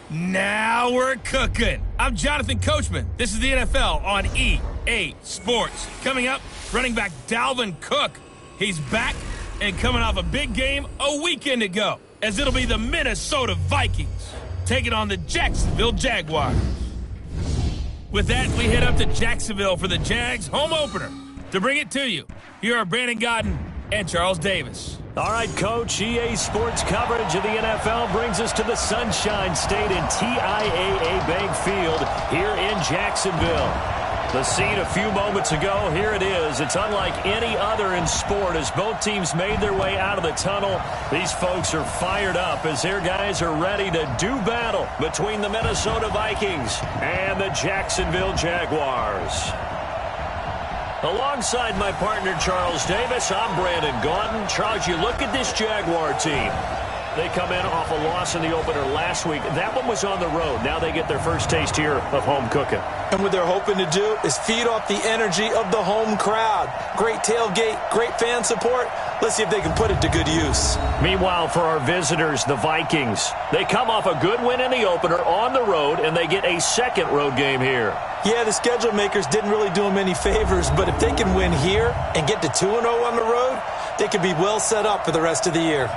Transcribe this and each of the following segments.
Now we're cooking. I'm Jonathan Coachman. This is the NFL on EA Sports. Coming up, running back Dalvin Cook. He's back and coming off a big game a weekend ago, as it'll be the Minnesota Vikings taking on the Jacksonville Jaguars. With that, we head up to Jacksonville for the Jags home opener. To bring it to you, here are Brandon Godden and Charles Davis. All right, Coach, EA Sports coverage of the NFL brings us to the Sunshine State in TIAA Bank Field here in Jacksonville. The scene a few moments ago, here it is. It's unlike any other in sport as both teams made their way out of the tunnel. These folks are fired up as their guys are ready to do battle between the Minnesota Vikings and the Jacksonville Jaguars. Alongside my partner, Charles Davis, I'm Brandon Gaudin. Charles, you look at this Jaguar team. They come in off a loss in the opener last week. That one was on the road. Now they get their first taste here of home cooking. And what they're hoping to do is feed off the energy of the home crowd. Great tailgate, great fan support. Let's see if they can put it to good use. Meanwhile, for our visitors, the Vikings, they come off a good win in the opener on the road, and they get a second road game here. Yeah, the schedule makers didn't really do them any favors, but if they can win here and get to 2-0 on the road, they could be well set up for the rest of the year.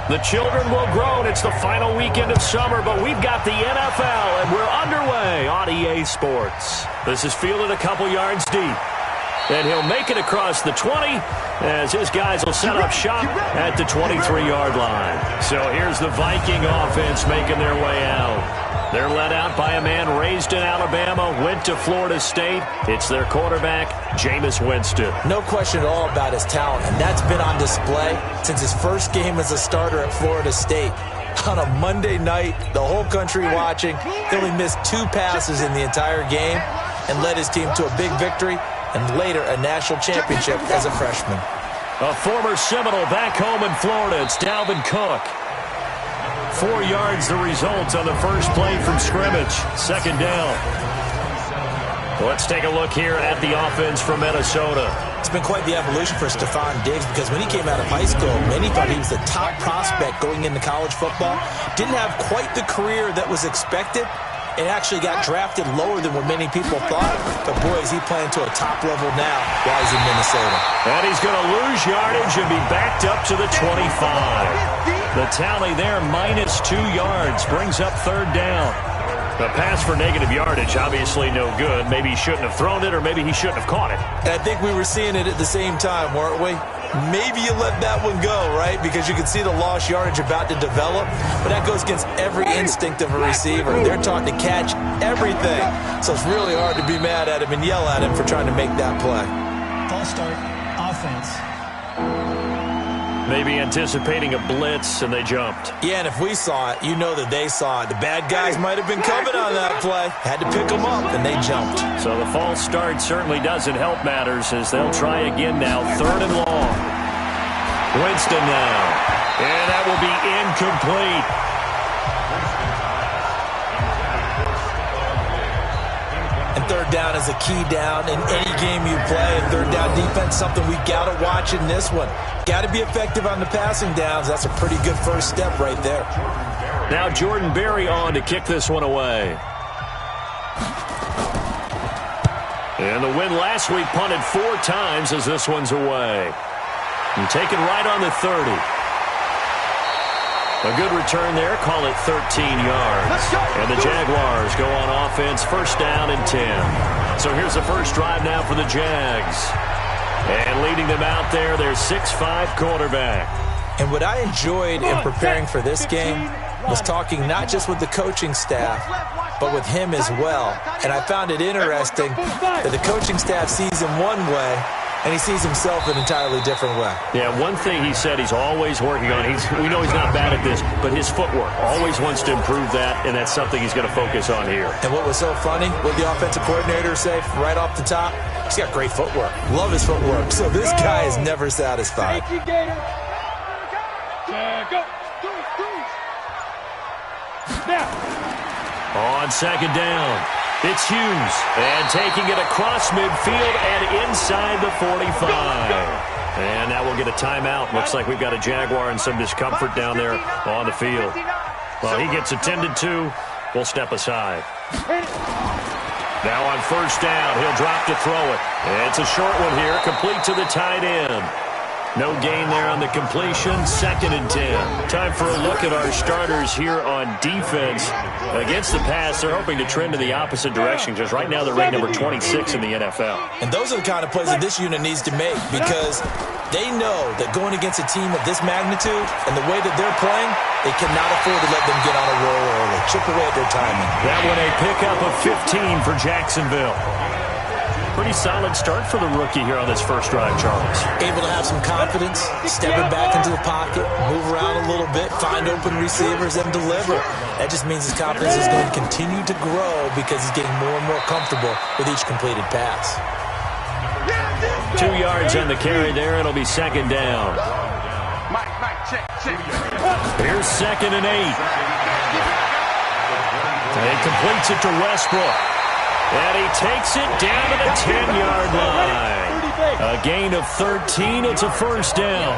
The children will grow, and it's the final weekend of summer, but we've got the NFL, and we're underway on EA Sports. This is fielded a couple yards deep, and he'll make it across the 20 as his guys will set up shop at the 23-yard line. So here's the Viking offense making their way out. They're led out by a man raised in Alabama, went to Florida State. It's their quarterback, Jameis Winston. No question at all about his talent, and that's been on display since his first game as a starter at Florida State. On a Monday night, the whole country watching, he only missed 2 passes in the entire game and led his team to a big victory and later a national championship as a freshman. A former Seminole back home in Florida, it's Dalvin Cook. 4 yards the result on the first play from scrimmage. Second down. Let's take a look here at the offense from Minnesota. It's been quite the evolution for Stephon Diggs because when he came out of high school, many thought he was the top prospect going into college football. Didn't have quite the career that was expected and actually got drafted lower than what many people thought. But, boy, is he playing to a top level now while he's in Minnesota. And he's going to lose yardage and be backed up to the 25. The tally there, -2 yards, brings up third down. The pass for negative yardage, obviously no good. Maybe he shouldn't have thrown it, or maybe he shouldn't have caught it. And I think we were seeing it at the same time, weren't we? Maybe you let that one go, right? Because you can see the lost yardage about to develop. But that goes against every instinct of a receiver. They're taught to catch everything. So it's really hard to be mad at him and yell at him for trying to make that play. False start, offense. Maybe anticipating a blitz, and they jumped. Yeah, and if we saw it, you know that they saw it. The bad guys might have been coming on that play. Had to pick them up, and they jumped. So the false start certainly doesn't help matters as they'll try again now. 3rd and long. Winston now. And that will be incomplete. And third down is a key down in any game you play. And third down defense, something we got to watch in this one. Got to be effective on the passing downs. That's a pretty good first step right there. Now Jordan Berry on to kick this one away. And the win last week punted 4 times as this one's away. And taken right on the 30. A good return there. Call it 13 yards. And the Jaguars go on offense. First down and 10. So here's the first drive now for the Jags. And leading them out there, their 6'5" quarterback. And what I enjoyed in preparing for this game was talking not just with the coaching staff, but with him as well. And I found it interesting that the coaching staff sees him one way, and he sees himself an entirely different way. Yeah, one thing he said he's always working on. We know he's not bad at this, but his footwork, always wants to improve that, and that's something he's going to focus on here. And what was so funny, what the offensive coordinator say right off the top, he's got great footwork. Love his footwork. So this guy is never satisfied. On second down, it's Hughes. And taking it across midfield and inside the 45. And that will get a timeout. Looks like we've got a Jaguar and some discomfort down there on the field. Well, he gets attended to. We'll step aside. Now on first down, he'll drop to throw it. It's a short one here, complete to the tight end. No gain there on the completion, 2nd and 10. Time for a look at our starters here on defense. Against the pass, they're hoping to trend in the opposite direction because right now they're ranked number 26 in the NFL. And those are the kind of plays that this unit needs to make because they know that going against a team of this magnitude and the way that they're playing, they cannot afford to let them get on a roll early. Chip away at their timing. That one a pickup of 15 for Jacksonville. Pretty solid start for the rookie here on this first drive, Charles. Able to have some confidence, stepping back into the pocket, move around a little bit, find open receivers, and deliver. That just means his confidence is going to continue to grow because he's getting more and more comfortable with each completed pass. 2 yards on the carry there. It'll be 2nd down. Here's 2nd and 8. He completes it to Westbrook. And he takes it down to the 10-yard line. A gain of 13. It's a first down.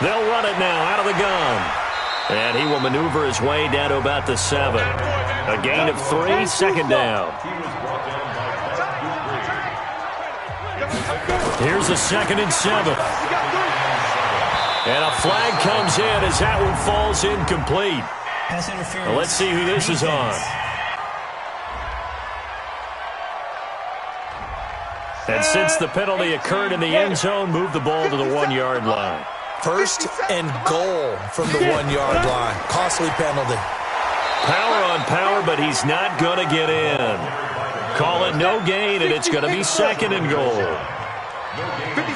They'll run it now out of the gun. And he will maneuver his way down to about the 7. A gain of 3, 2nd down. Here's a 2nd and 7. And a flag comes in as that one falls incomplete. Well, let's see who this is on. And since the penalty occurred in the end zone, move the ball to the 1-yard line. 1st and goal from the 1-yard line. Costly penalty. Power on power, but he's not going to get in. Call it no gain, and it's going to be 2nd and goal.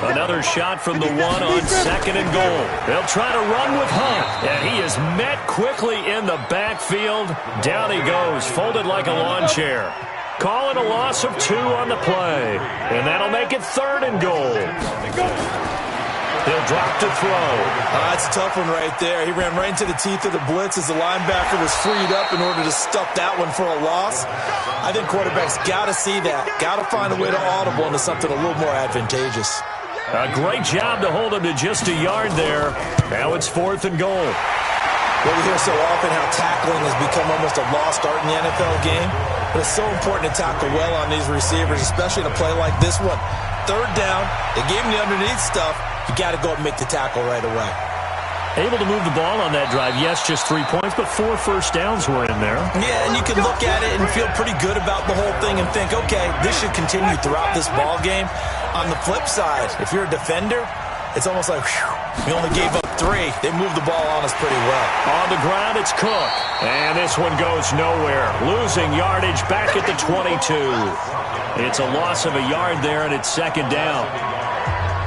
Another shot from the 1 on 2nd and goal. They'll try to run with Hunt. And he is met quickly in the backfield. Down he goes, folded like a lawn chair. Call it a loss of 2 on the play. And that'll make it 3rd and goal. He'll drop to throw. That's a tough one right there. He ran right into the teeth of the blitz as the linebacker was freed up in order to stuff that one for a loss. I think quarterbacks got to see that. Got to find a way to audible into something a little more advantageous. A great job to hold him to just a yard there. Now it's 4th and goal. Well, we hear so often how tackling has become almost a lost art in the NFL game. But it's so important to tackle well on these receivers, especially in a play like this one. 3rd down, they gave him the underneath stuff. You got to go and make the tackle right away. Able to move the ball on that drive. Yes, just 3 points, but 4 first downs were in there. Yeah, and you can look at it and feel pretty good about the whole thing and think, okay, this should continue throughout this ball game. On the flip side, if you're a defender, it's almost like, whew, we only gave up 3. They moved the ball on us pretty well. On the ground, it's Cook. And this one goes nowhere. Losing yardage back at the 22. It's a loss of a yard there, and it's 2nd down.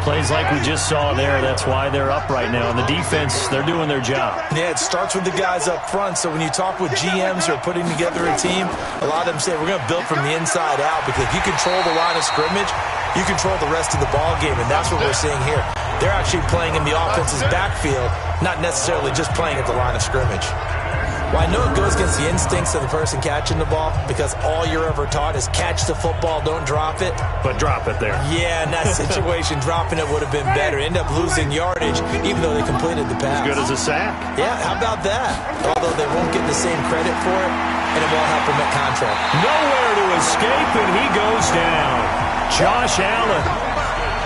Plays like we just saw there. That's why they're up right now. And the defense, they're doing their job. Yeah, it starts with the guys up front. So when you talk with GMs who are putting together a team, a lot of them say we're going to build from the inside out because if you control the line of scrimmage, you control the rest of the ball game, and that's what we're seeing here. They're actually playing in the offense's backfield, not necessarily just playing at the line of scrimmage. Well, I know it goes against the instincts of the person catching the ball because all you're ever taught is catch the football, don't drop it. But drop it there. Yeah, in that situation, dropping it would have been better. End up losing yardage, even though they completed the pass. As good as a sack. Yeah, how about that? Although they won't get the same credit for it, and it won't help them at contract. Nowhere to escape, and he goes down. Josh Allen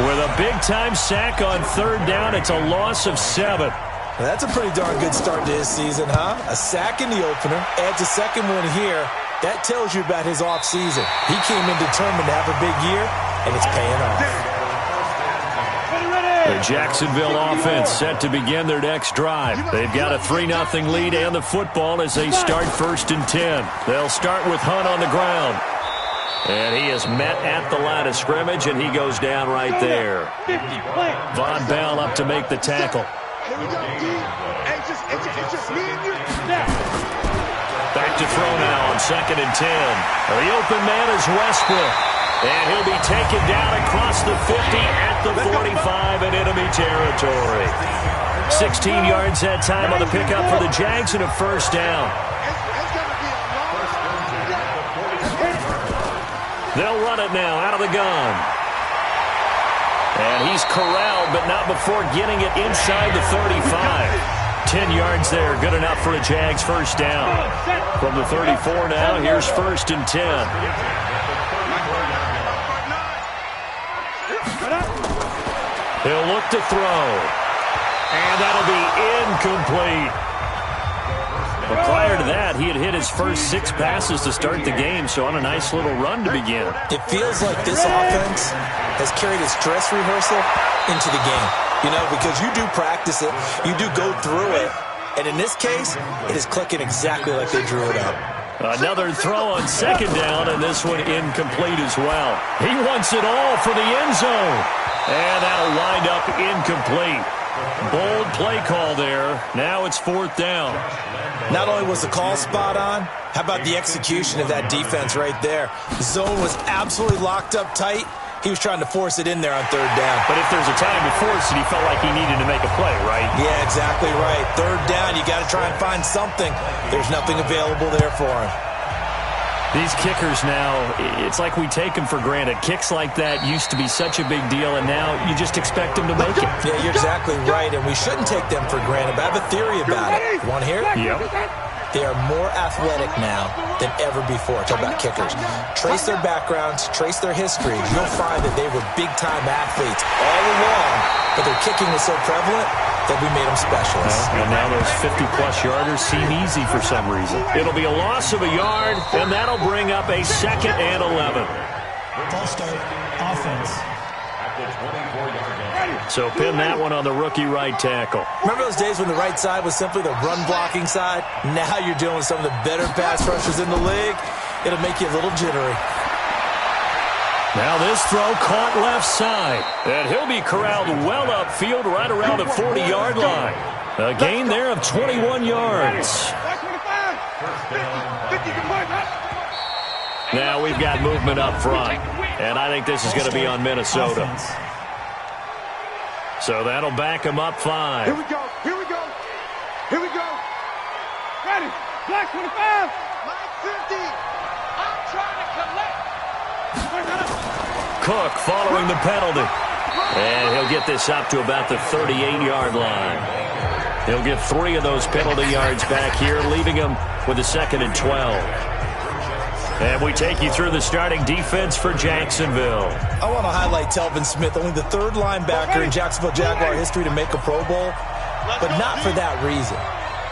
with a big-time sack on 3rd down. It's a loss of 7. That's a pretty darn good start to his season, huh? A sack in the opener, adds a 2nd one here. That tells you about his offseason. He came in determined to have a big year, and it's paying off. The Jacksonville offense set to begin their next drive. They've got a 3-0 lead and the football as they start 1st and 10. They'll start with Hunt on the ground. And he is met at the line of scrimmage, and he goes down right there. Von Bell up to make the tackle. Back to throw now on 2nd and 10. The open man is Westbrook. And he'll be taken down across the 50 at the 45 in enemy territory. 16 yards that time on the pickup for the Jags and a first down. They'll run it now out of the gun. And he's corralled, but not before getting it inside the 35. 10 yards there, good enough for a Jags first down. From the 34 now, here's first and 10. He'll look to throw. And that'll be incomplete. But prior to that, he had hit his first 6 passes to start the game, so on a nice little run to begin. It feels like this offense has carried its dress rehearsal into the game. You know, because you do practice it, you do go through it, and in this case, it is clicking exactly like they drew it up. Another throw on second down, and this one incomplete as well. He wants it all for the end zone. And that'll wind up incomplete. Bold play call there. Now it's fourth down. Not only was the call spot on, how about the execution of that defense right there? The zone was absolutely locked up tight. He was trying to force it in there on third down. But if there's a time to force it, he felt like he needed to make a play, right? Yeah, exactly right. Third down, you got to try and find something. There's nothing available there for him. These kickers now, it's like we take them for granted. Kicks like that used to be such a big deal, and now you just expect them to make it. Yeah, you're exactly right, and we shouldn't take them for granted. But I have a theory about it. You want to hear it? Yep. They are more athletic now than ever before. Talk about kickers. Trace their backgrounds, trace their history. You'll find that they were big-time athletes all along, but their kicking was so prevalent that we made them specialists. And now those 50-plus yarders seem easy for some reason. It'll be a loss of a yard, and that'll bring up a 2nd and 11. False start, offense. So pin that one on the rookie right tackle. Remember those days when the right side was simply the run-blocking side? Now you're dealing with some of the better pass rushers in the league. It'll make you a little jittery. Now this throw caught left side. And he'll be corralled well upfield right around the 40-yard line. A gain there of 21 yards. Now we've got movement up front. And I think this is going to be on Minnesota. So that'll back him up 5. Here we go. Here we go. Here we go. Ready. Black 25. Line 50. I'm trying to collect. Cook following the penalty. And he'll get this up to about the 38-yard line. He'll get 3 of those penalty yards back here, leaving him with a 2nd and 12. And we take you through the starting defense for Jacksonville. I want to highlight Telvin Smith, only the 3rd linebacker in Jacksonville Jaguar history to make a Pro Bowl, but not for that reason.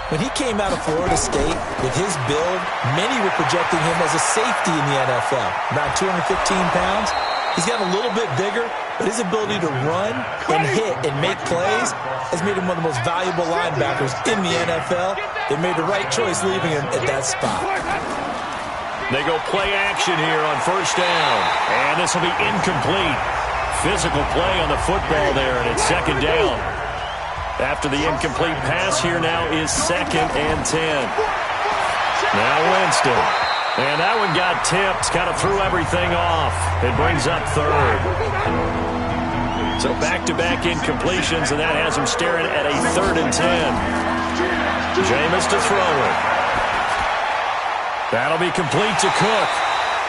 When he came out of Florida State with his build, many were projecting him as a safety in the NFL. Around 215 pounds. He's got a little bit bigger, but his ability to run and hit and make plays has made him one of the most valuable linebackers in the NFL. They made the right choice leaving him at that spot. They go play action here on first down. And this will be incomplete. Physical play on the football there, and it's 2nd down. After the incomplete pass, here now is 2nd and 10. Now Winston. And that one got tipped, kind of threw everything off. It brings up 3rd. So back-to-back incompletions, and that has him staring at a 3rd and 10. Jameis to throw it. That'll be complete to Cook.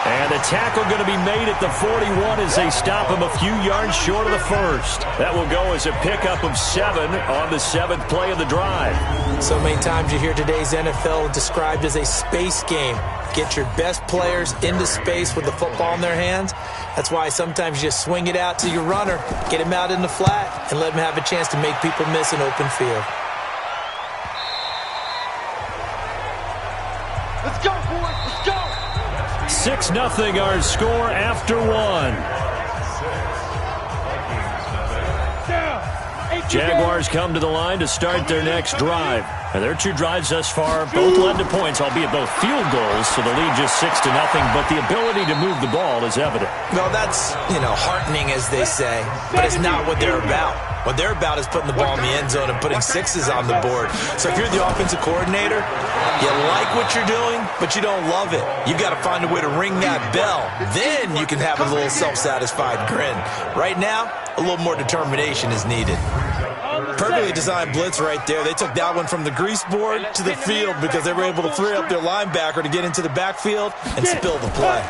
And the tackle going to be made at the 41 as they stop him a few yards short of the 1st. That will go as a pickup of 7 on the 7th play of the drive. So many times you hear today's NFL described as a space game. Get your best players into space with the football in their hands. That's why sometimes you just swing it out to your runner, get him out in the flat, and let him have a chance to make people miss an open field. Let's go, boys. Let's go. 6-0 our score after 1. Down. 8 Jaguars come to the line to start their next drive. And their 2 drives thus far both led to points, albeit both field goals, so the lead just 6-0, but the ability to move the ball is evident. Well, that's, heartening, as they say, but it's not what they're about. What they're about is putting the ball in the end zone and putting 6s on the board. So if you're the offensive coordinator, you like what you're doing, but you don't love it. You've got to find a way to ring that bell. Then you can have a little self-satisfied grin. Right now, a little more determination is needed. Perfectly designed blitz right there. They took that one from the grease board to the field because they were able to free up their linebacker to get into the backfield and spill the play.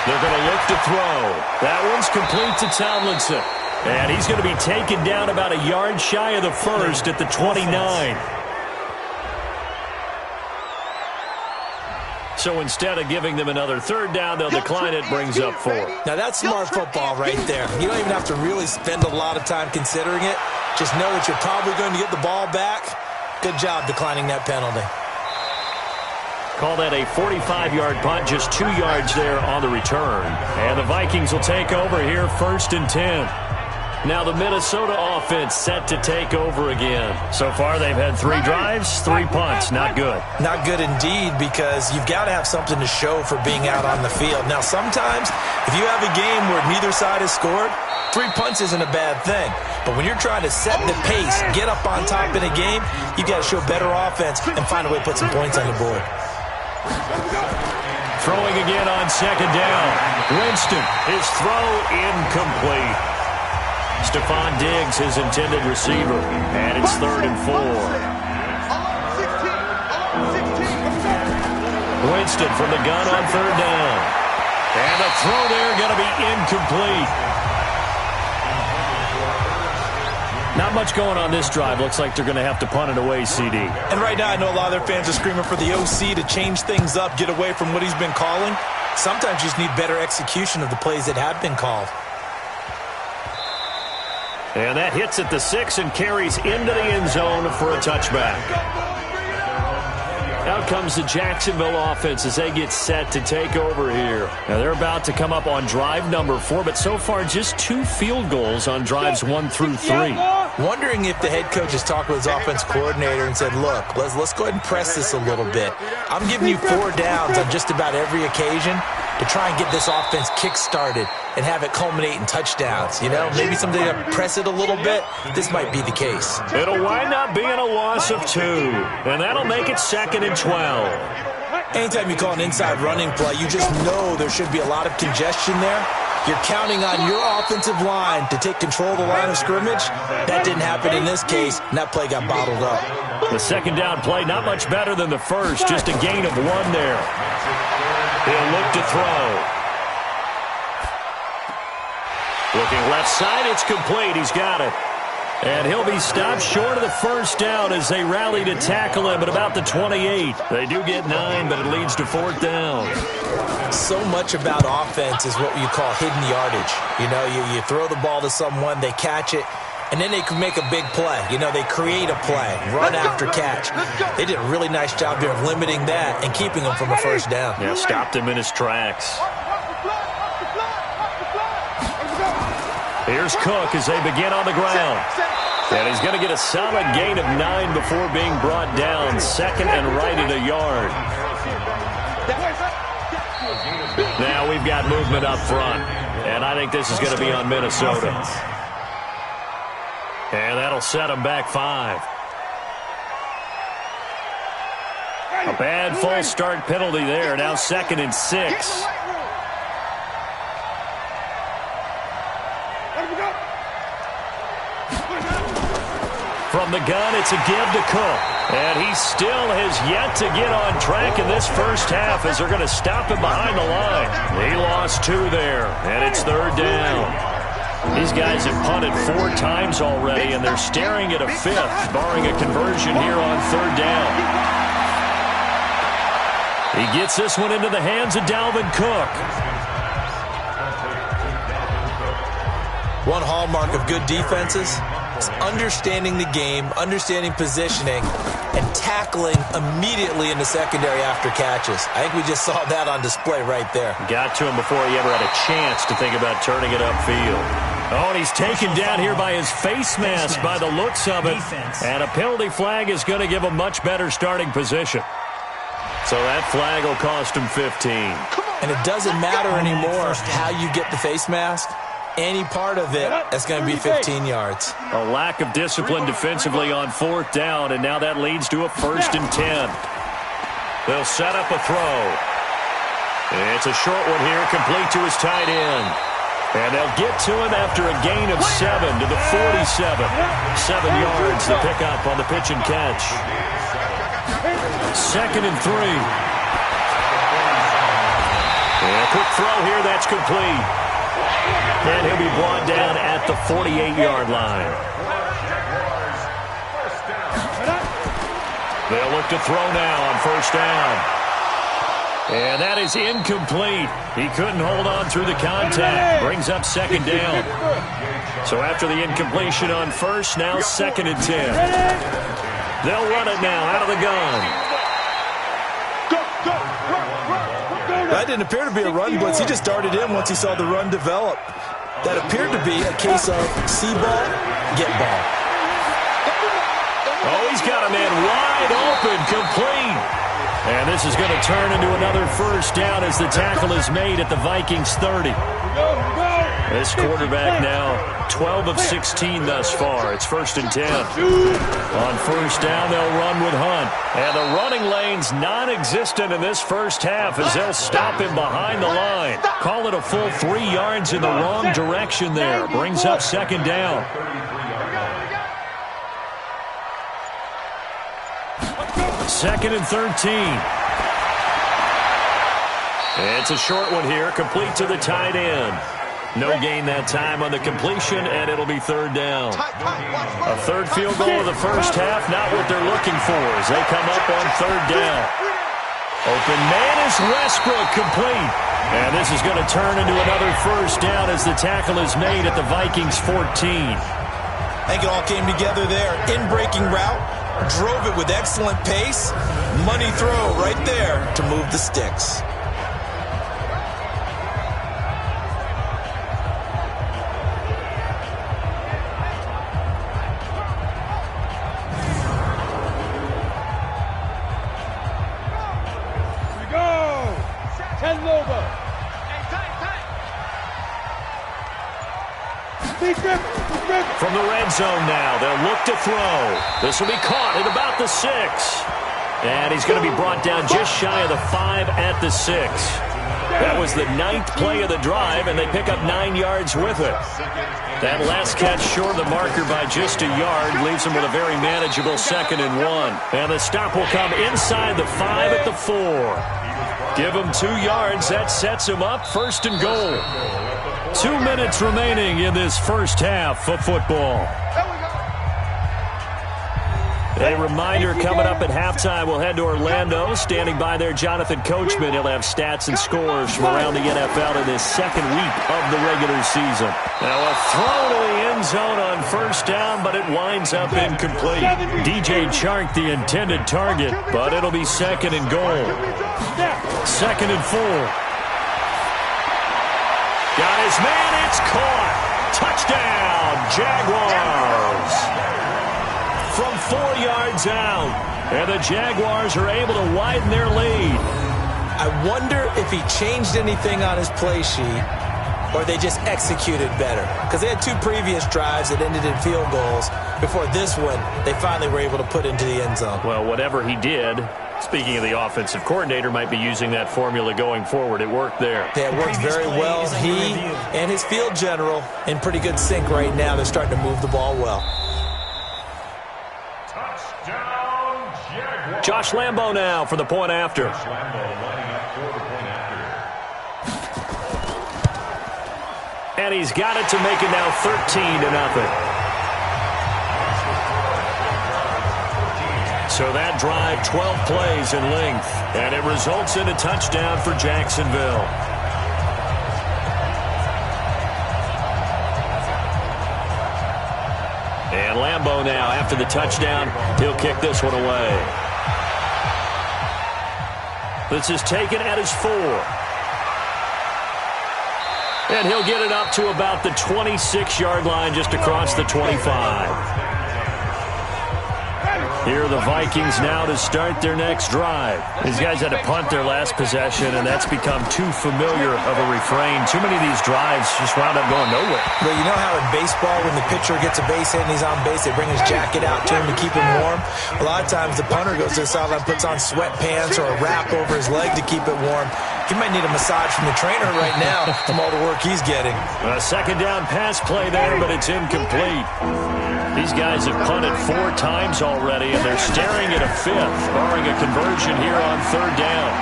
They're going to look to throw. That one's complete to Tomlinson. And he's going to be taken down about a yard shy of the first at the 29. So instead of giving them another 3rd down, they'll decline it, brings up 4. Now that's smart football right there. You don't even have to really spend a lot of time considering it. Just know that you're probably going to get the ball back. Good job declining that penalty. Call that a 45-yard punt, just 2 yards there on the return. And the Vikings will take over here, 1st and 10. Now the Minnesota offense set to take over again. So far they've had 3 drives, 3 punts. Not good. Not good indeed, because you've got to have something to show for being out on the field. Now sometimes if you have a game where neither side has scored, 3 punts isn't a bad thing. But when you're trying to set the pace, get up on top in a game, you've got to show better offense and find a way to put some points on the board. Throwing again on 2nd down. Winston, his throw incomplete. Stephon Diggs, his intended receiver, and it's 3rd and 4. Winston from the gun on 3rd down. And the throw there going to be incomplete. Not much going on this drive. Looks like they're going to have to punt it away, CD. And right now I know a lot of their fans are screaming for the OC to change things up, get away from what he's been calling. Sometimes you just need better execution of the plays that have been called. And that hits at the 6 and carries into the end zone for a touchback. Out comes the Jacksonville offense as they get set to take over here. Now they're about to come up on drive number 4, but so far just 2 field goals on drives 1 through 3. Wondering if the head coach has talked with his offense coordinator and said, look, let's go ahead and press this a little bit. I'm giving you 4 downs on just about every occasion to try and get this offense kick-started and have it culminate in touchdowns. Maybe something to press it a little bit. This might be the case. It'll wind up being a loss of 2, and that'll make it 2nd and 12. Anytime you call an inside running play, you just know there should be a lot of congestion there. You're counting on your offensive line to take control of the line of scrimmage. That didn't happen in this case, and that play got bottled up. The 2nd down play, not much better than the first, just a gain of 1 there. He'll look to throw. Looking left side, it's complete. He's got it. And he'll be stopped short of the 1st down as they rally to tackle him at about the 28. They do get 9, but it leads to 4th down. So much about offense is what you call hidden yardage. You throw the ball to someone, they catch it, and then they can make a big play. They create a play, run after catch. They did a really nice job here of limiting that and keeping him from a 1st down. Yeah, stopped him in his tracks. Here's Cook as they begin on the ground. And he's going to get a solid gain of 9 before being brought down. 2nd and right at a yard. Now we've got movement up front. And I think this is going to be on Minnesota. And that'll set them back 5. A bad false start penalty there. Now 2nd and 6. From the gun, it's a give to Cook. And he still has yet to get on track in this first half as they're going to stop him behind the line. He lost 2 there, and it's 3rd down. These guys have punted 4 times already, and they're staring at a 5th, barring a conversion here on 3rd down. He gets this one into the hands of Dalvin Cook. One hallmark of good defenses is understanding the game, understanding positioning, and tackling immediately in the secondary after catches. I think we just saw that on display right there. Got to him before he ever had a chance to think about turning it upfield. Oh, and he's taken down here by his face mask by the looks of it. And a penalty flag is going to give him much better starting position. So that flag will cost him 15. And it doesn't matter anymore how you get the face mask. Any part of it, that's going to be 15 yards. A lack of discipline defensively on 4th down, and now that leads to a 1st and 10. They'll set up a throw. It's a short one here, complete to his tight end. And they'll get to him after a gain of 7 to the 47. 7 yards to pick up on the pitch and catch. 2nd and 3. And a quick throw here, that's complete. And he'll be brought down at the 48-yard line. They'll look to throw now on 1st down. And that is incomplete. He couldn't hold on through the contact. Brings up 2nd down. So after the incompletion on 1st, now 2nd and 10. They'll run it now out of the gun. That didn't appear to be a run blitz. He just darted in once he saw the run develop. That appeared to be a case of see ball, get ball. Oh, he's got a man wide open, complete. And this is going to turn into another 1st down as the tackle is made at the Vikings 30. This quarterback now 12 of 16 thus far. It's 1st and 10. On 1st down, they'll run with Hunt. And the running lane's non-existent in this first half as they'll stop him behind the line. Call it a full 3 yards in the wrong direction there. Brings up 2nd down. 2nd and 13. It's a short one here, complete to the tight end. No gain that time on the completion, and it'll be 3rd down. A 3rd field goal of the first half, not what they're looking for as they come up on 3rd down. Open man is Westbrook, complete. And this is going to turn into another 1st down as the tackle is made at the Vikings 14. I think it all came together there. In-breaking route, drove it with excellent pace. Money throw right there to move the sticks. From the red zone now, they'll look to throw. This will be caught at about the 6. And he's going to be brought down just shy of the 5 at the 6. That was the 9th play of the drive, and they pick up 9 yards with it. That last catch short of the marker by just a yard leaves them with a very manageable 2nd and 1. And the stop will come inside the 5 at the 4. Give him 2 yards. That sets him up 1st and goal. 2 minutes remaining in this first half of football. A reminder coming up at halftime, we'll head to Orlando. Standing by there, Jonathan Coachman. He'll have stats and scores from around the NFL in this 2nd week of the regular season. Now a throw to the end zone on 1st down, but it winds up incomplete. DJ Chark, the intended target, but it'll be 2nd and goal. 2nd and 4. Got his man, it's caught. Touchdown, Jaguars. From 4 yards out, and the Jaguars are able to widen their lead. I wonder if he changed anything on his play sheet or they just executed better. Because they had 2 previous drives that ended in field goals. Before this one, they finally were able to put into the end zone. Well, whatever he did, speaking of the offensive coordinator, might be using that formula going forward. It worked there. Yeah, it worked very well. He and his field general in pretty good sync right now. They're starting to move the ball well. Josh Lambo now for the point after. And he's got it to make it now 13-0. So that drive, 12 plays in length, and it results in a touchdown for Jacksonville. And Lambo now, after the touchdown, he'll kick this one away. This is taken at his 4. And he'll get it up to about the 26-yard line just across the 25. Here are the Vikings now to start their next drive. These guys had to punt their last possession, and that's become too familiar of a refrain. Too many of these drives just wound up going nowhere. But you know how in baseball, when the pitcher gets a base hit and he's on base, they bring his jacket out to him to keep him warm? A lot of times the punter goes to the sideline, puts on sweatpants or a wrap over his leg to keep it warm. He might need a massage from the trainer right now from all the work he's getting. A second down pass play there, but it's incomplete. These guys have punted 4 times already, and they're staring at a 5th, barring a conversion here on 3rd down.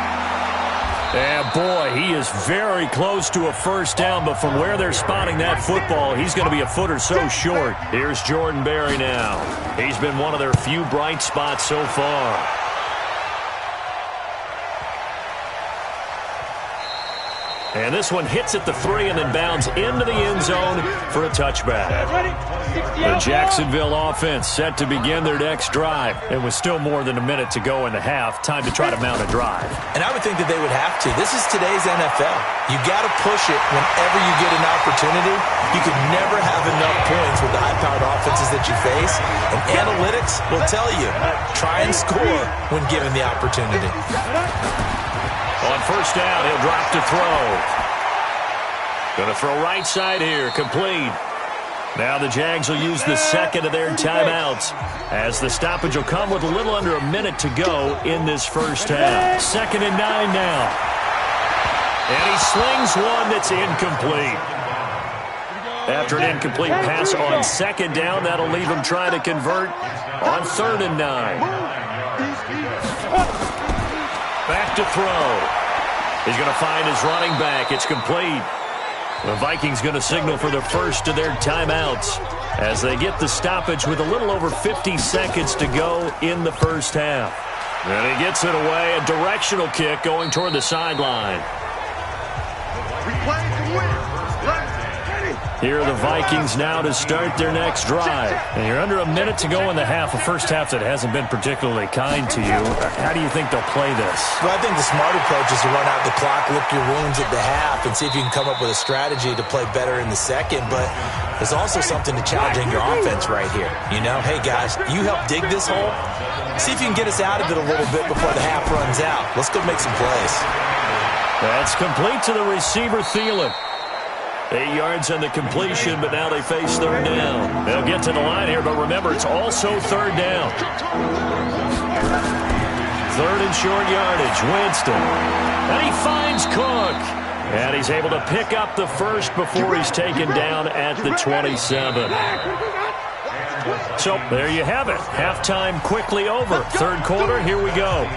And boy, he is very close to a first down, but from where they're spotting that football, he's going to be a foot or so short. Here's Jordan Berry now. He's been one of their few bright spots so far. And this one hits at the 3 and then bounds into the end zone for a touchback. The Jacksonville offense set to begin their next drive. And with still more than a minute to go in the half, time to try to mount a drive. And I would think that they would have to. This is today's NFL. You got to push it whenever you get an opportunity. You could never have enough points with the high-powered offenses that you face. And analytics will tell you, try and score when given the opportunity. On first down, he'll drop to throw. Going to throw right side here, complete. Now the Jags will use the second of their timeouts, as the stoppage will come with a little under a minute to go in this first half. 2nd and 9 now. And he slings one that's incomplete. After an incomplete pass on 2nd down, that'll leave him trying to convert on 3rd and 9. Back to throw. He's going to find his running back. It's complete. The Vikings going to signal for the first of their timeouts as they get the stoppage with a little over 50 seconds to go in the first half. And he gets it away. A directional kick going toward the sideline. Here are the Vikings now to start their next drive. And you're under a minute to go in the half, a first half that hasn't been particularly kind to you. How do you think they'll play this? Well, I think the smart approach is to run out the clock, lick your wounds at the half, and see if you can come up with a strategy to play better in the second. But there's also something to challenging your offense right here. You know, hey, guys, you help dig this hole. See if you can get us out of it a little bit before the half runs out. Let's go make some plays. That's complete to the receiver, Thielen. 8 yards on the completion, but now they face 3rd down. They'll get to the line here, but remember, it's also 3rd down. 3rd and short yardage, Winston. And he finds Cook. And he's able to pick up the first before he's taken down at the 27. So there you have it. Halftime quickly over. 3rd quarter, here we go.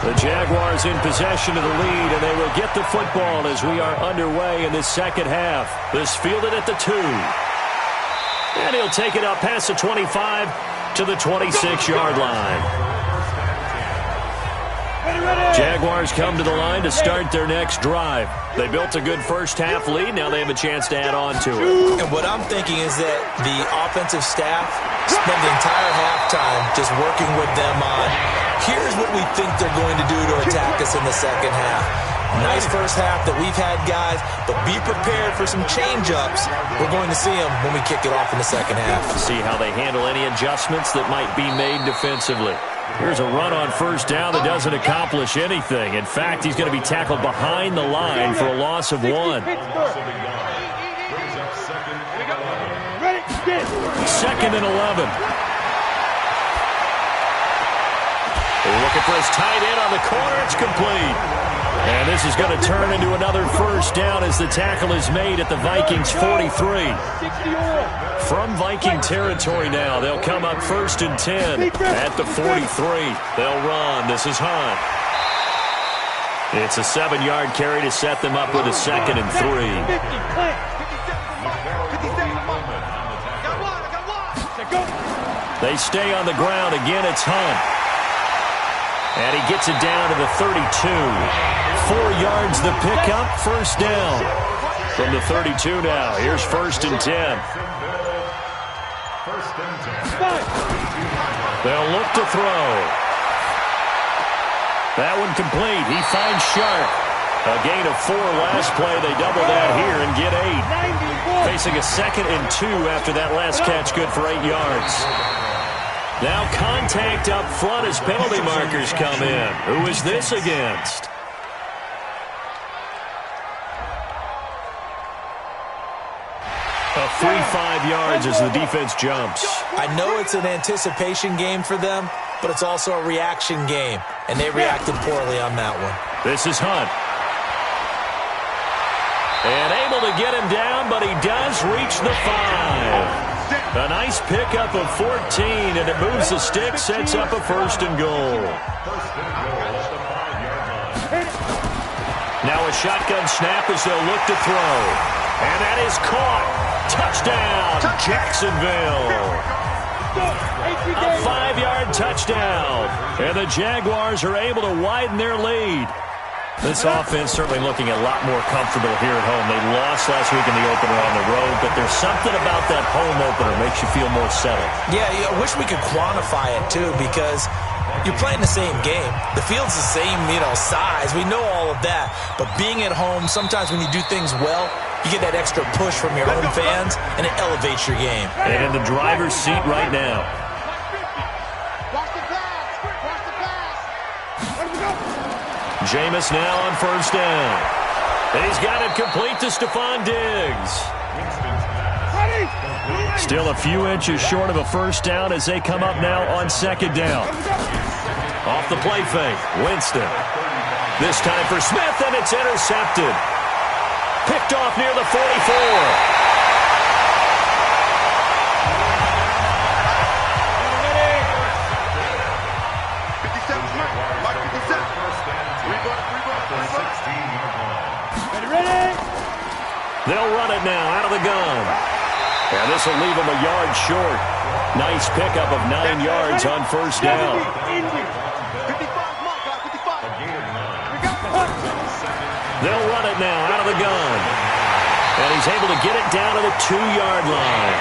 The Jaguars in possession of the lead, and they will get the football as we are underway in this second half. This fielded at the 2. And he'll take it up past the 25 to the 26-yard line. Jaguars come to the line to start their next drive. They built a good first half lead. Now they have a chance to add on to it. And what I'm thinking is that the offensive staff spent the entire halftime just working with them on, here's what we think they're going to do to attack us in the second half. Nice first half that we've had, guys, but be prepared for some change-ups. We're going to see them when we kick it off in the second half. See how they handle any adjustments that might be made defensively. Here's a run on first down that doesn't accomplish anything. In fact, he's going to be tackled behind the line for a loss of 1. 2nd and 11. They're looking for his tight end on the corner. It's complete. And this is going to turn into another first down as the tackle is made at the Vikings 43. From Viking territory now, they'll come up 1st and 10 at the 43. They'll run. This is Hunt. It's a 7-yard carry to set them up with a 2nd and 3. They stay on the ground. Again, it's Hunt. And he gets it down to the 32. 4 yards the pickup, first down. From the 32 now, here's 1st and 10. They'll look to throw. That one complete. He finds Sharp. A gain of 4 last play. They double that here and get 8. Facing a 2nd and 2 after that last catch, good for 8 yards. Now contact up front as penalty markers come in. Who is this against? A free 5 yards as the defense jumps. I know it's an anticipation game for them, but it's also a reaction game, and they reacted poorly on that one. This is Hunt. And able to get him down, but he does reach the 5. A nice pickup of 14, and it moves the stick, sets up a 1st and goal. Now a shotgun snap as they'll look to throw. And that is caught. Touchdown, Jacksonville. A 5-yard touchdown. And the Jaguars are able to widen their lead. This offense certainly looking a lot more comfortable here at home. They lost last week in the opener on the road, but there's something about that home opener that makes you feel more settled. Yeah, I wish we could quantify it, too, because you're playing the same game. The field's the same, size. We know all of that. But being at home, sometimes when you do things well, you get that extra push from your home fans, and it elevates your game. And in the driver's seat right now. Jameis now on 1st down. And he's got it complete to Stephon Diggs. Still a few inches short of a 1st down as they come up now on 2nd down. Off the play fake, Winston. This time for Smith, and it's intercepted. Picked off near the 44. They'll run it now out of the gun. And this will leave them a yard short. Nice pickup of 9 yards on 1st down. They'll run it now out of the gun. And he's able to get it down to the 2-yard line.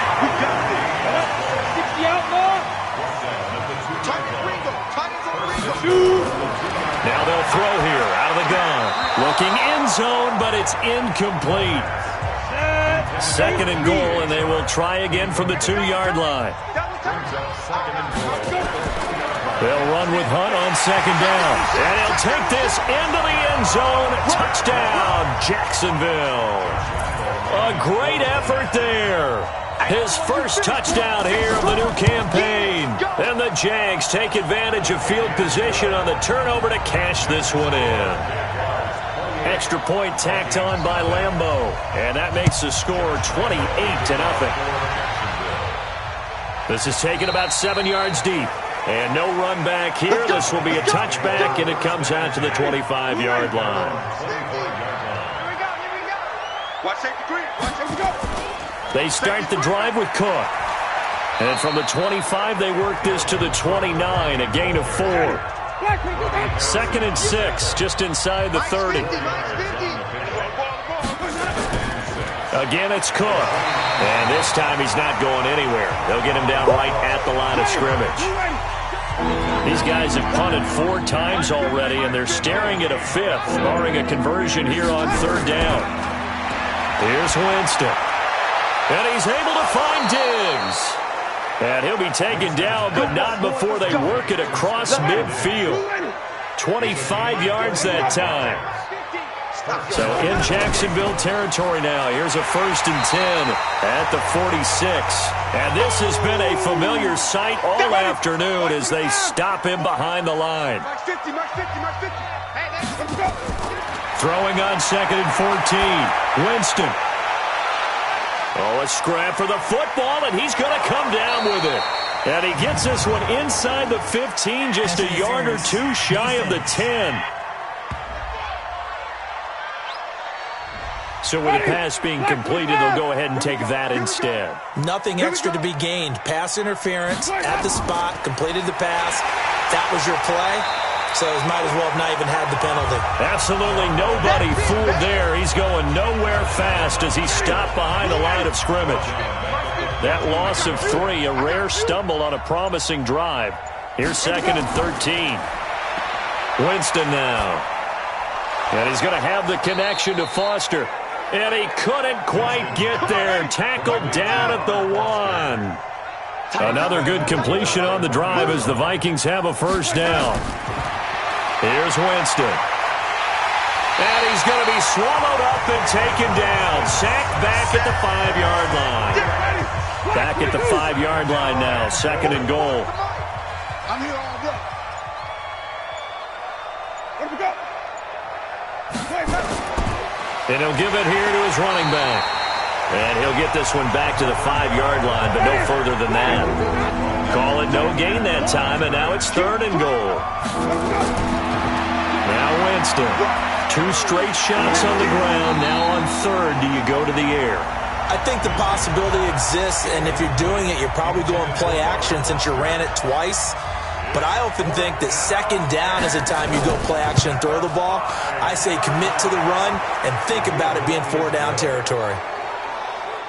Now they'll throw here out of the gun. Looking end zone, but it's incomplete. 2nd and goal, and they will try again from the 2-yard line. They'll run with Hunt on 2nd down. And he'll take this into the end zone. Touchdown, Jacksonville. A great effort there. His first touchdown here of the new campaign. And the Jags take advantage of field position on the turnover to cash this one in. Extra point tacked on by Lambeau. And that makes the score 28-0. This is taken about 7 yards deep. And no run back here. This will be a touchback, and it comes out to the 25-yard line. They start the drive with Cook. And from the 25, they work this to the 29, a gain of 4. 2nd and 6, just inside the 30. Again, it's Cook. And this time he's not going anywhere. They'll get him down right at the line of scrimmage. These guys have punted 4 times already, and they're staring at a 5th, barring a conversion here on 3rd down. Here's Winston. And he's able to find Diggs. And he'll be taken down, but not before they work it across midfield. 25 yards that time. So in Jacksonville territory now. Here's a 1st and 10 at the 46. And this has been a familiar sight all afternoon as they stop him behind the line. Throwing on 2nd and 14. Winston. Oh, a scrap for the football, and he's going to come down with it. And he gets this one inside the 15, just a yard or 2 shy of the 10. So with the pass being completed, they'll go ahead and take that instead. Nothing extra to be gained. Pass interference at the spot, completed the pass. That was your play. So he might as well have not even had the penalty. Absolutely nobody fooled there. He's going nowhere fast as he stopped behind the line of scrimmage. That loss of 3, a rare stumble on a promising drive. Here's 2nd and 13. Winston now. And he's going to have the connection to Foster. And he couldn't quite get there. Tackled down at the 1. Another good completion on the drive as the Vikings have a first down. Here's Winston. And he's going to be swallowed up and taken down. Sacked back at the 5-yard line. Back at the 5-yard line now. 2nd and goal. I'm here all day. Where we go? And he'll give it here to his running back. And he'll get this one back to the 5-yard line, but no further than that. Call it no gain that time, and now it's 3rd and goal. Now Winston. 2 straight shots on the ground. Now on 3rd, do you go to the air? I think the possibility exists, and if you're doing it, you're probably going play action since you ran it twice. But I often think that 2nd down is the time you go play action and throw the ball. I say commit to the run and think about it being 4-down territory.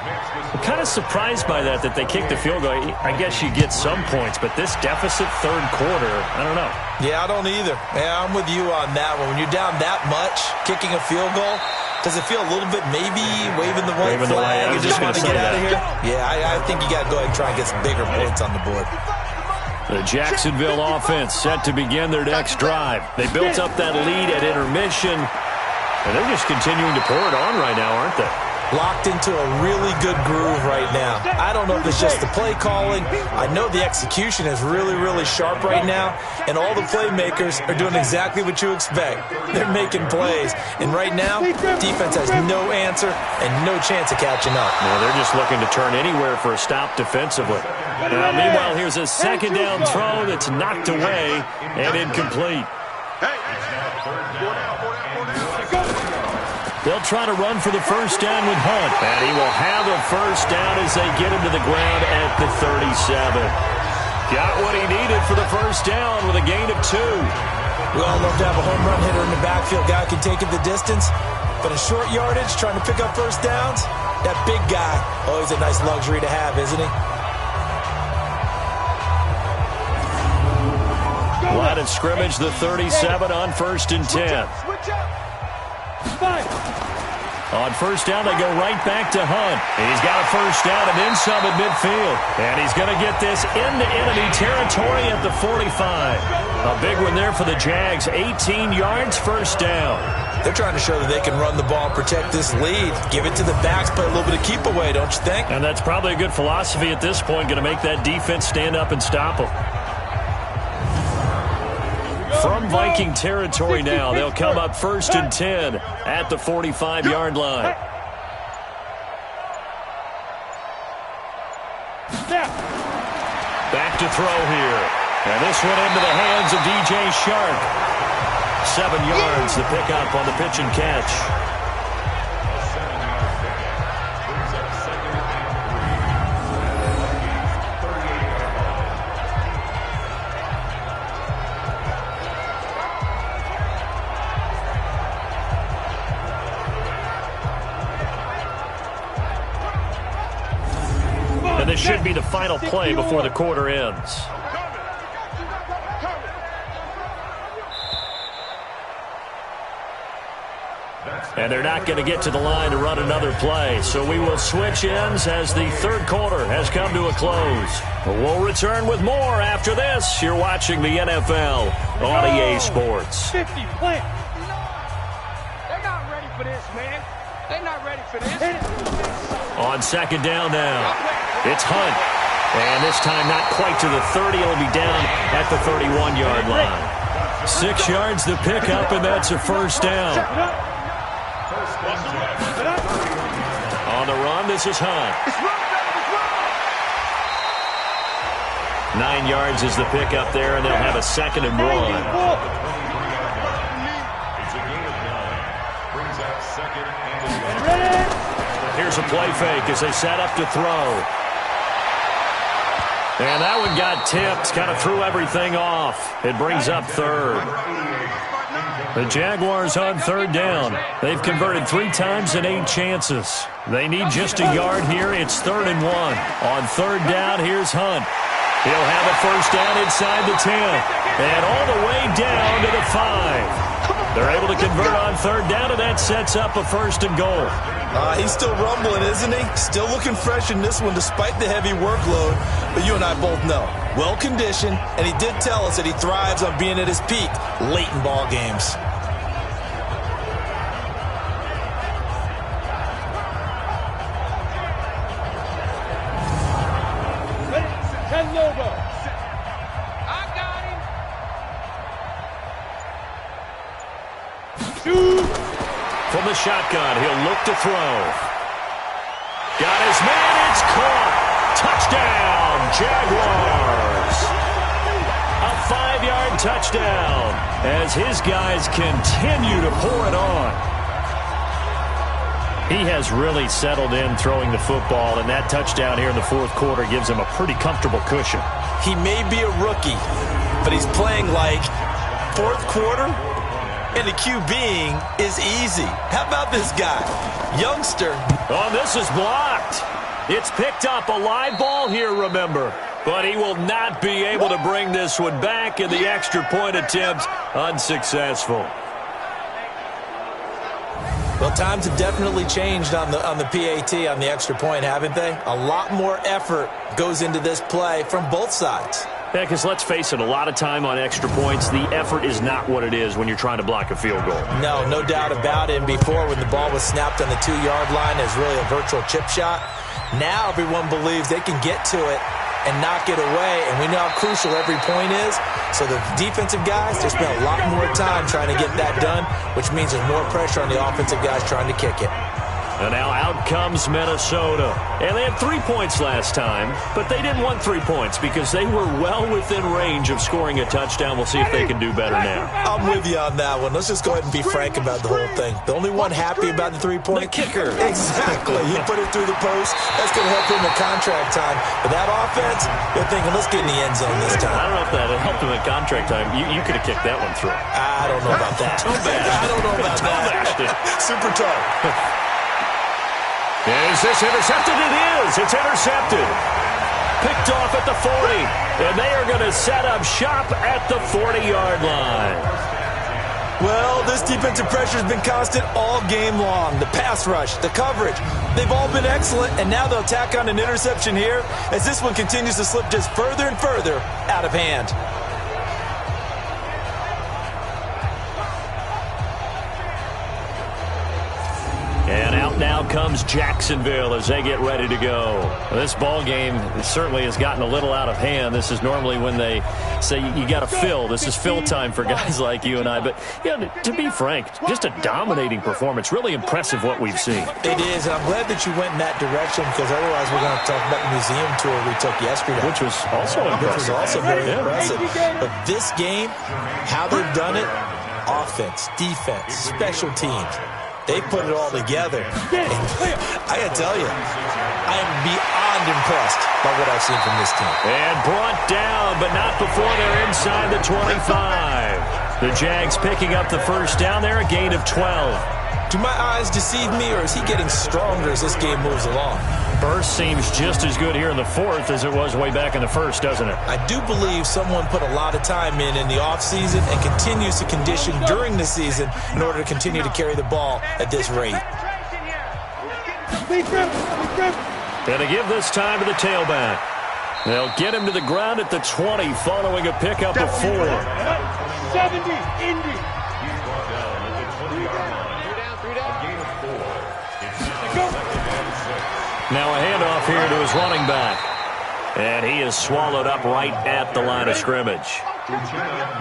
I'm kind of surprised by that they kicked the field goal. I guess you get some points, but this deficit 3rd quarter, I don't know. Yeah, I don't either. Yeah, I'm with you on that one. When you're down that much, kicking a field goal, does it feel a little bit maybe waving the white flag and just want to get out of here? Yeah, I think you got to go ahead and try and get some bigger points on the board. The Jacksonville offense set to begin their next drive. They built up that lead at intermission, and they're just continuing to pour it on right now, aren't they? Locked into a really good groove right now. I don't know if it's just the play calling. I know the execution is really, really sharp right now, and all the playmakers are doing exactly what you expect. They're making plays, and right now, defense has no answer and no chance of catching up. Well, they're just looking to turn anywhere for a stop defensively. Meanwhile, here's a 2nd down throw that's knocked away and incomplete. They'll try to run for the first down with Hunt. And he will have a first down as they get him to the ground at the 37. Got what he needed for the first down with a gain of 2. We all love to have a home run hitter in the backfield. Guy can take it the distance. But a short yardage, trying to pick up first downs, that big guy, always a nice luxury to have, isn't he? Line of scrimmage, the 37 on 1st and 10. On first down, they go right back to Hunt. He's got a first down and then some at midfield. And he's going to get this into enemy territory at the 45. A big one there for the Jags. 18 yards, first down. They're trying to show that they can run the ball and protect this lead. Give it to the backs, play a little bit of keep away, don't you think? And that's probably a good philosophy at this point, going to make that defense stand up and stop them. From Viking territory now, they'll come up 1st and 10 at the 45-yard line. Back to throw here. And this one into the hands of DJ Shark. 7 yards, the pickup on the pitch and catch. And this should be the final play before the quarter ends. And they're not going to get to the line to run another play. So we will switch ends as the 3rd quarter has come to a close. We'll return with more after this. You're watching the NFL on EA Sports. 50 plant. They're not ready for this, man. They're not ready for this. On 2nd down now, it's Hunt. And this time not quite to the 30. It'll be down at the 31-yard line. 6 yards the pickup, and that's a first down. On the run, this is Hunt. 9 yards is the pickup there, and they'll have a 2nd and 1. Here's a play fake as they set up to throw. And that one got tipped, kind of threw everything off. It brings up 3rd. The Jaguars on 3rd down. They've converted 3 times in 8 chances. They need just a yard here. It's 3rd and 1. On 3rd down, here's Hunt. He'll have a first down inside the 10. And all the way down to the 5. They're able to convert on third down, and that sets up a 1st and goal. He's still rumbling, isn't he? Still looking fresh in this one despite the heavy workload. But you and I both know, well-conditioned, and he did tell us that he thrives on being at his peak late in ball games. From the shotgun, he'll look to throw. Got his man, it's caught. Touchdown, Jaguars. A 5-yard touchdown as his guys continue to pour it on. He has really settled in throwing the football, and that touchdown here in the 4th quarter gives him a pretty comfortable cushion. He may be a rookie, but he's playing like 4th quarter. And the QBing is easy. How about this guy? Youngster. Oh, this is blocked. It's picked up. A live ball here, remember. But he will not be able to bring this one back, and the extra point attempt unsuccessful. Well, times have definitely changed on the PAT, on the extra point, haven't they? A lot more effort goes into this play from both sides. Yeah, because let's face it, a lot of time on extra points, the effort is not what it is when you're trying to block a field goal. No doubt about it. And before, when the ball was snapped on the 2-yard line, as really a virtual chip shot. Now everyone believes they can get to it and knock it away, and we know how crucial every point is. So the defensive guys, they spend a lot more time trying to get that done, which means there's more pressure on the offensive guys trying to kick it. And now out comes Minnesota. And they had 3 points last time, but they didn't want 3 points because they were well within range of scoring a touchdown. We'll see if they can do better now. I'm with you on that one. Let's just go ahead and be frank about the whole thing. The only one happy about the 3-point? The kicker. Exactly. He put it through the post. That's going to help him in contract time. But that offense, they're thinking, let's get in the end zone this time. I don't know if that helped him in contract time. You could have kicked that one through. I don't know about that. I don't know about that. Super tough. Is this intercepted? It is. It's intercepted. Picked off at the 40. And they are going to set up shop at the 40-yard line. Well, this defensive pressure has been constant all game long. The pass rush, the coverage, they've all been excellent. And now they'll tack on an interception here as this one continues to slip just further and further out of hand. And out now comes Jacksonville as they get ready to go. This ball game certainly has gotten a little out of hand. This is normally when they say you got to fill. This is fill time for guys like you and I. But to be frank, just a dominating performance. Really impressive what we've seen. It is, and I'm glad that you went in that direction because otherwise we're going to talk about the museum tour we took yesterday. Which was also impressive. Which was also very impressive. But this game, how they've done it, offense, defense, special teams. They put it all together. And I got to tell you, I am beyond impressed by what I've seen from this team. And brought down, but not before they're inside the 25. The Jags picking up the first down there, a gain of 12. Do my eyes deceive me, or is he getting stronger as this game moves along? Burst seems just as good here in the 4th as it was way back in the 1st, doesn't it? I do believe someone put a lot of time in the offseason and continues to condition during the season in order to continue to carry the ball at this rate. And to give this time to the tailback. They'll get him to the ground at the 20 following a pickup of 4. 70, Indy. Now a handoff here to his running back. And he is swallowed up right at the line of scrimmage.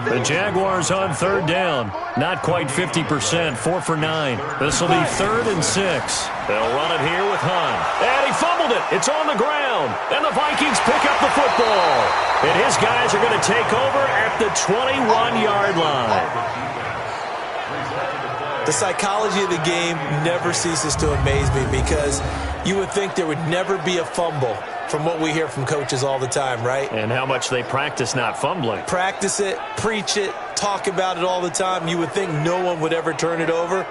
The Jaguars on third down. Not quite 50%, 4 for 9. This will be 3rd and 6. They'll run it here with Hunt. And he fumbled it. It's on the ground. And the Vikings pick up the football. And his guys are going to take over at the 21-yard line. The psychology of the game never ceases to amaze me because you would think there would never be a fumble from what we hear from coaches all the time, right? And how much they practice not fumbling. Practice it, preach it, talk about it all the time. You would think no one would ever turn it over.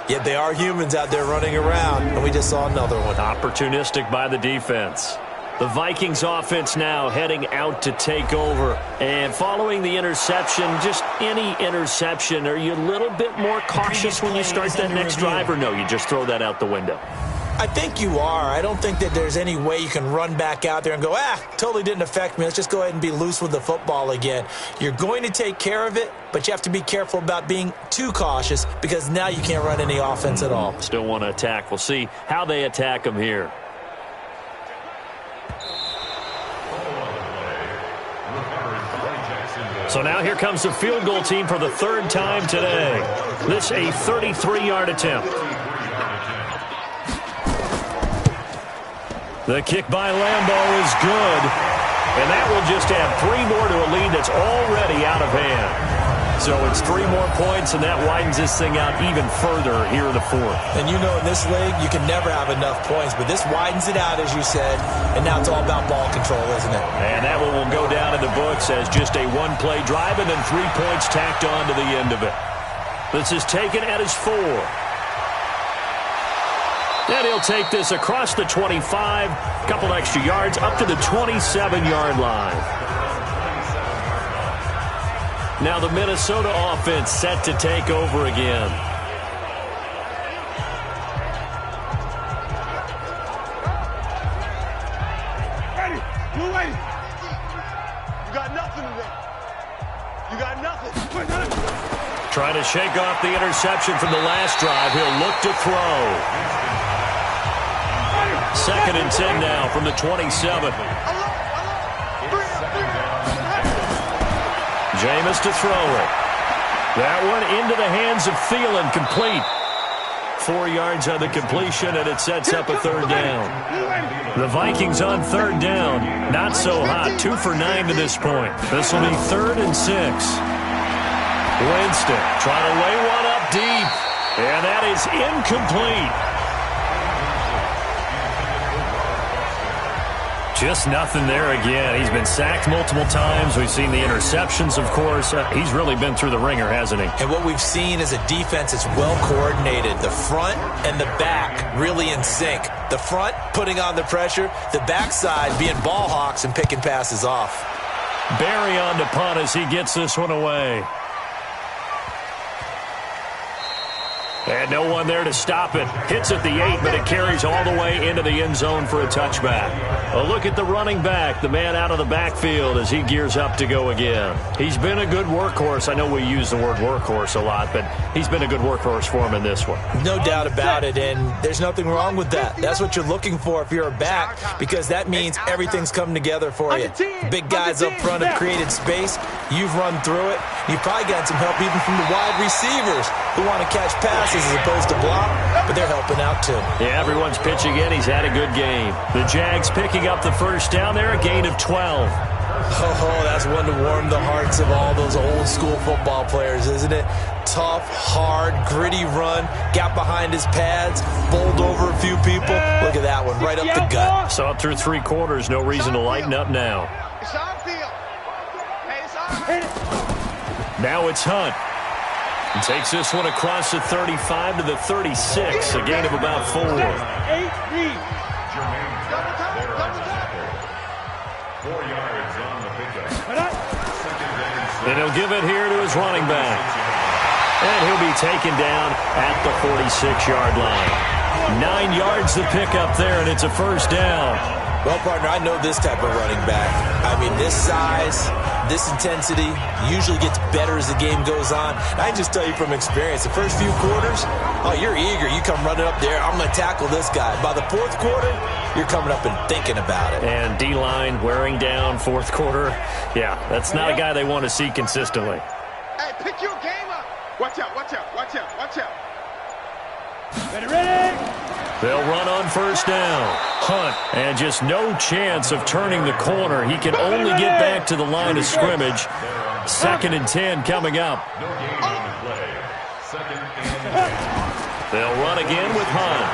Yet they are humans out there running around, and we just saw another one. Opportunistic by the defense. The Vikings offense now heading out to take over. And following the interception, just any interception, are you a little bit more cautious when you start that next drive, or no, you just throw that out the window? I think you are. I don't think that there's any way you can run back out there and go, totally didn't affect me. Let's just go ahead and be loose with the football again. You're going to take care of it, but you have to be careful about being too cautious because now you can't run any offense at all. Still want to attack. We'll see how they attack them here. So now here comes the field goal team for the third time today. This a 33-yard attempt. The kick by Lambeau is good. And that will just add 3 more to a lead that's already out of hand. So it's 3 more points, and that widens this thing out even further here in the fourth. And you know in this league, you can never have enough points, but this widens it out, as you said, and now it's all about ball control, isn't it? And that one will go down in the books as just a 1-play drive and then 3 points tacked on to the end of it. This is taken at his 4. And he'll take this across the 25, a couple extra yards, up to the 27-yard line. Now the Minnesota offense set to take over again. Ready, you ready. You got nothing today. You got nothing. Trying to shake off the interception from the last drive. He'll look to throw. 2nd and 10 now from the 27. Jameis to throw it. That one into the hands of Thielen, complete. 4 yards on the completion, and it sets up a 3rd down. The Vikings on 3rd down. Not so hot. 2 for 9 to this point. This will be 3rd and 6. Winston trying to lay one up deep. And that is incomplete. Just nothing there again. He's been sacked multiple times. We've seen the interceptions, of course. He's really been through the ringer, hasn't he? And what we've seen is a defense that's well coordinated. The front and the back really in sync. The front putting on the pressure. The backside being ball hawks and picking passes off. Barry on to punt as he gets this one away. And no one there to stop it. Hits at the 8, but it carries all the way into the end zone for a touchback. A look at the running back, the man out of the backfield as he gears up to go again. He's been a good workhorse. I know we use the word workhorse a lot, but he's been a good workhorse for him in this one. No doubt about it, and there's nothing wrong with that. That's what you're looking for if you're a back, because that means everything's coming together for you. Big guys up front have created space. You've run through it. You've probably got some help even from the wide receivers who want to catch passes as opposed to block, but they're helping out too. Yeah, everyone's pitching in. He's had a good game. The Jags picking up the first down there, a gain of 12. Oh, that's one to warm the hearts of all those old school football players, isn't it? Tough, hard, gritty run, got behind his pads, bowled over a few people. Look at that one, right up the gut. Saw it through 3 quarters, no reason to lighten up now. It's our field. Hey, it's our. Now it's Hunt. He takes this one across the 35 to the 36, a gain of about 4. 8 read. 4 yards on the pickup. And he'll give it here to his running back. And he'll be taken down at the 46-yard line. 9 yards to pick up there, and it's a first down. Well, partner, I know this type of running back. I mean, this size, this intensity usually gets better as the game goes on. And I can just tell you from experience, the first few quarters, oh, you're eager. You come running up there, I'm going to tackle this guy. By the 4th quarter, you're coming up and thinking about it. And D-line wearing down 4th quarter. Yeah, that's not a guy they want to see consistently. Hey, pick your game up. Watch out, watch out, watch out, watch out. Ready. They'll run on first down. Hunt, and just no chance of turning the corner. He can only get back to the line of scrimmage. 2nd and 10 coming up. They'll run again with Hunt.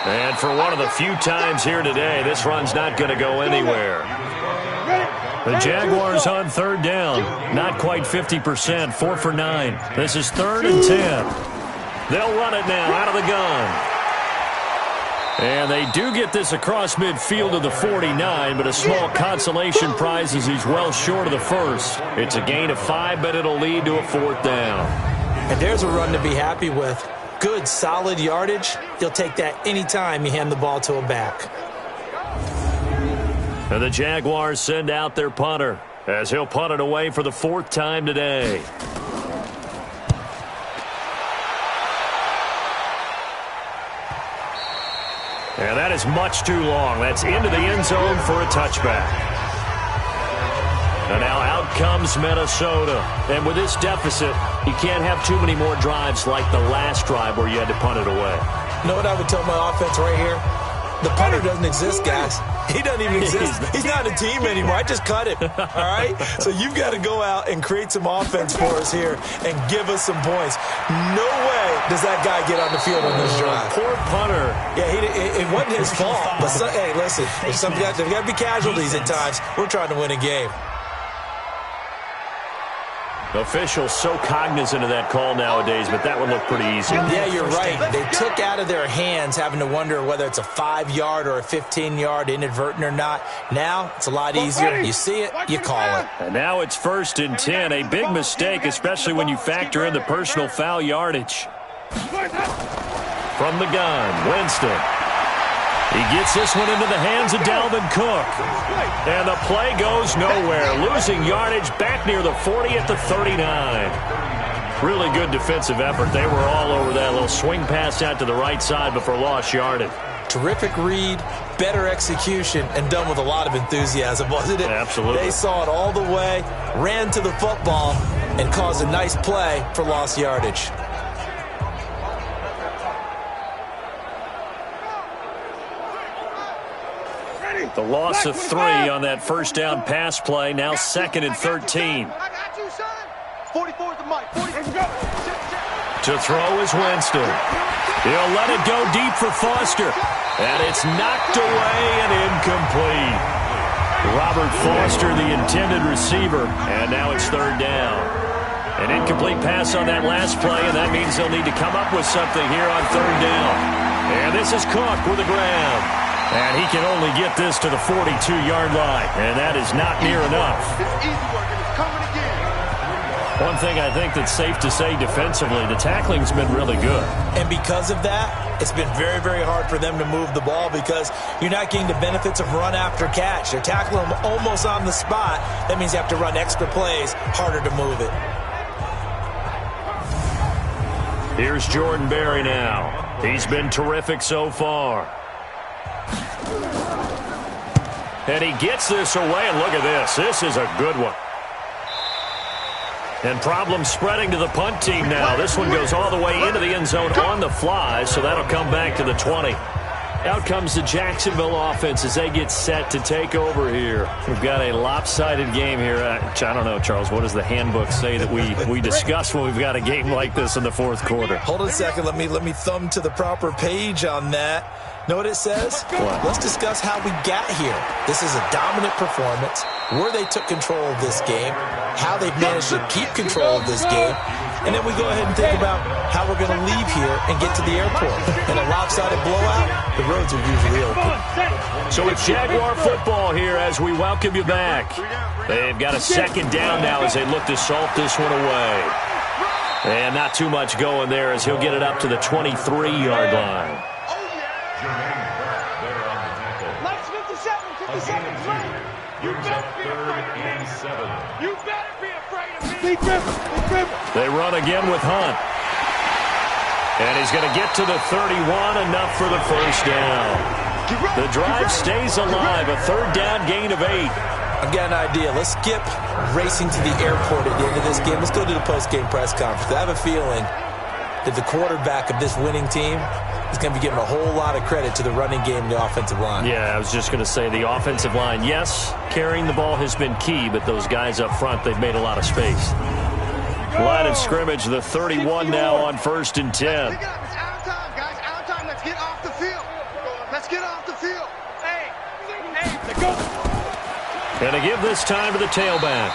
And for one of the few times here today, this run's not going to go anywhere. The Jaguars on 3rd down. Not quite 50%, 4 for 9. This is 3rd and 10. They'll run it now out of the gun. And they do get this across midfield to the 49, but a small consolation prize as he's well short of the first. It's a gain of 5, but it'll lead to a 4th down. And there's a run to be happy with. Good, solid yardage. He'll take that anytime you hand the ball to a back. And the Jaguars send out their punter as he'll punt it away for the 4th time today. And that is much too long. That's into the end zone for a touchback. And now out comes Minnesota. And with this deficit, you can't have too many more drives like the last drive where you had to punt it away. You know what I would tell my offense right here? The punter doesn't exist, guys. He doesn't even exist. He's not a team anymore. I just cut him, all right? So you've got to go out and create some offense for us here and give us some points. No way does that guy get on the field on this drive. Poor punter. Yeah, it wasn't his fault. But hey, listen, there's got to be casualties at times. We're trying to win a game. Officials so cognizant of that call nowadays, but that would look pretty easy. Yeah, you're right. They took out of their hands having to wonder whether it's a 5-yard or a 15-yard, inadvertent or not. Now, it's a lot easier. You see it, you call it. And now it's 1st and 10. A big mistake, especially when you factor in the personal foul yardage. From the gun, Winston. He gets this one into the hands of Dalvin Cook. And the play goes nowhere. Losing yardage back near the 40 at the 39. Really good defensive effort. They were all over that little swing pass out to the right side before lost yardage. Terrific read, better execution, and done with a lot of enthusiasm, wasn't it? Absolutely. They saw it all the way, ran to the football, and caused a nice play for lost yardage. The loss of 3 on that 1st down pass play. Now 2nd and 13. I got you, son. 44 is the mic. 40. Go. To throw is Winston. He'll let it go deep for Foster. And it's knocked away and incomplete. Robert Foster, the intended receiver. And now it's 3rd down. An incomplete pass on that last play, and that means they'll need to come up with something here on 3rd down. And this is Cook with the grab. And he can only get this to the 42-yard line. And that is not near enough. It's easy work, and it's coming again. One thing I think that's safe to say defensively, the tackling's been really good. And because of that, it's been very, very hard for them to move the ball because you're not getting the benefits of run after catch. They're tackling them almost on the spot. That means you have to run extra plays, harder to move it. Here's Jordan Berry now. He's been terrific so far. And he gets this away, and look at this. This is a good one. And problems spreading to the punt team now. This one goes all the way into the end zone on the fly, so that'll come back to the 20. Out comes the Jacksonville offense as they get set to take over here. We've got a lopsided game here. I don't know, Charles, what does the handbook say that we discuss when we've got a game like this in the 4th quarter? Hold on a second. Let me thumb to the proper page on that. Know what it says? What? Let's discuss how we got here. This is a dominant performance, where they took control of this game, how they've managed to keep control of this game, and then we go ahead and think about how we're going to leave here and get to the airport. In a lopsided blowout, the roads are usually open. So it's Jaguar football here as we welcome you back. They've got a 2nd down now as they look to salt this one away. And not too much going there as he'll get it up to the 23-yard line. You better be afraid of me. They run again with Hunt. And he's going to get to the 31, enough for the 1st down. The drive stays alive, a 3rd down gain of 8. I've got an idea. Let's skip racing to the airport at the end of this game. Let's go to the post-game press conference. I have a feeling that the quarterback of this winning team is going to be giving a whole lot of credit to the running game and the offensive line. Yeah, I was just going to say the offensive line, yes, carrying the ball has been key, but those guys up front, they've made a lot of space. Line of scrimmage, the 31 now on 1st and 10. It's out of time, guys. Out of time. Let's get off the field. Let's get off the field. Hey, go. And to give this time to the tailback.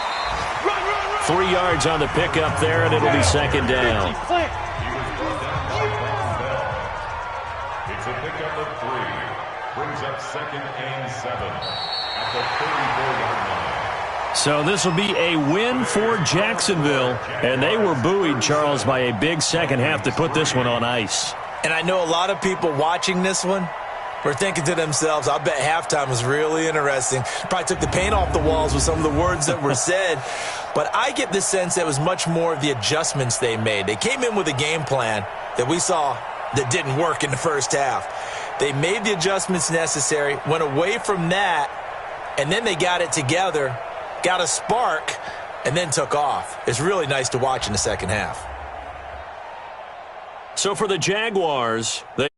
3 yards on the pickup there, and it'll be 2nd down. It's a pickup of 3. brings up 2nd and 7 at the 34-yard line. So this will be a win for Jacksonville, and they were buoyed, Charles, by a big second half to put this one on ice. And I know a lot of people watching this one were thinking to themselves, I bet halftime was really interesting. Probably took the paint off the walls with some of the words that were said. But I get the sense that it was much more of the adjustments they made. They came in with a game plan that we saw that didn't work in the first half. They made the adjustments necessary, went away from that, and then they got it together, got a spark, and then took off. It's really nice to watch in the second half. So for the Jaguars, they